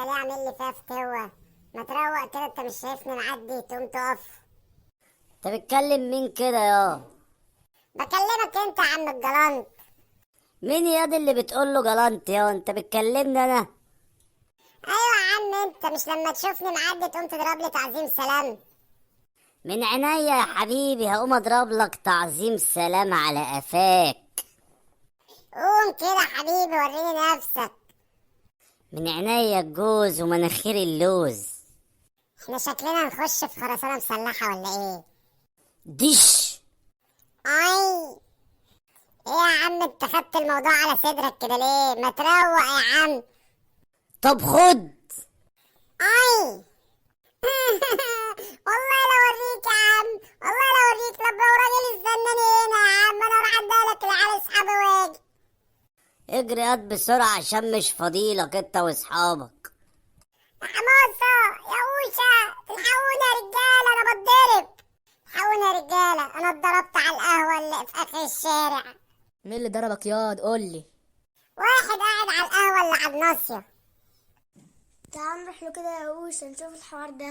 كده ليه عامل لي فيها فتوة؟ ما تروق كده، انت مش شايفني معدي تقوم تقف؟ انت بتكلم مين كده يا؟ بكلمك انت يا عم الجلانت. مين يا دي اللي بتقول له جلانت يا؟ انت بتكلمني انا؟ ايوه يا عم، انت مش لما تشوفني معدي تقوم تضرب لي تعظيم سلام؟ من عينيا يا حبيبي، هقوم اضرب لك تعظيم سلام على قفاك. قوم كده يا حبيبي وريني نفسك. من عينيا الجوز ومناخير اللوز. احنا شكلنا نخش في خرسانة مسلحة ولا ايه؟ دش. اي. ايه يا عم، انت خدت الموضوع على صدرك كده ليه؟ ما تروق يا عم. طب خد. اي. والله لو اوريك يا عم، والله لو اوريك. طب لو راجل استناني هنا يا عم، انا اروح ادالك العيال اصحابي واجي. اجري هات بسرعة عشان مش فاضيلك انت واصحابك. يا حماصة يا اوشا، الحقونا يا رجالة انا بتضرب. الحقونا يا رجالة، انا اتضربت على القهوة اللي في اخر الشارع. مين اللي ضربك ياض؟ قولي. واحد قاعد على القهوة اللي على الناصية. تعال نروح له كده يا اوشا نشوف الحوار ده.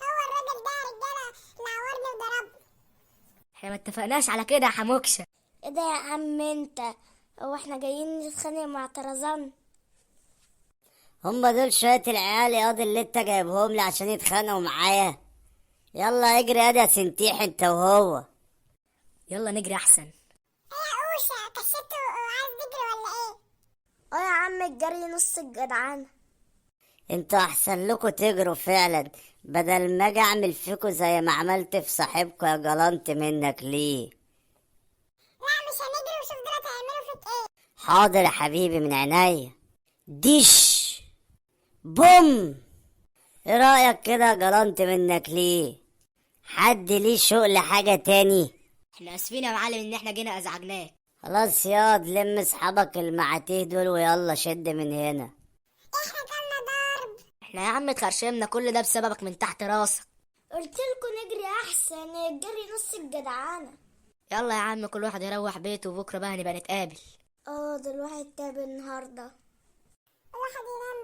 هو الراجل ده يا رجالة اللي عورني وضربني. احنا ما اتفقناش على كده يا حموكشة. ايه ده يا عم انت؟ هو احنا جايين نتخانق مع طرزان؟ هما دول شوية العيال ياض اللي انت جايبهم لي عشان يتخانقوا معايا؟ يلا اجري يا سنتيح انت وهو. يلا نجري احسن. ايه يا اوشا، كشته عايز تجري ولا ايه؟ اه يا عم، الجري نص الجدعانة. انتوا احسن لكم تجروا فعلا، بدل ما اجي اعمل فيكوا زي ما عملت في صاحبكوا يا جلنت منك ليه. لا مش هنجري، وشوف دول هيعملوا فيك ايه. حاضر يا حبيبي من عينيا. ديش. بوم. ايه رأيك كده يا جلنت منك ليه؟ حد ليه شغل حاجة تاني؟ احنا اسفين يا معلم ان احنا جينا ازعجناك. خلاص ياض، لم اصحابك المعاتيه دول ويلا شد من هنا. احنا كلنا ضرب. احنا يا عم اتخرشمنا كل ده بسببك من تحت راسك. قلت لكم نجري احسن، الجري نص الجدعانة. يلا يا عم كل واحد يروح بيته وبكره بقى نبقى نتقابل. اه ده الواحد تعب النهارده. الواحد ينام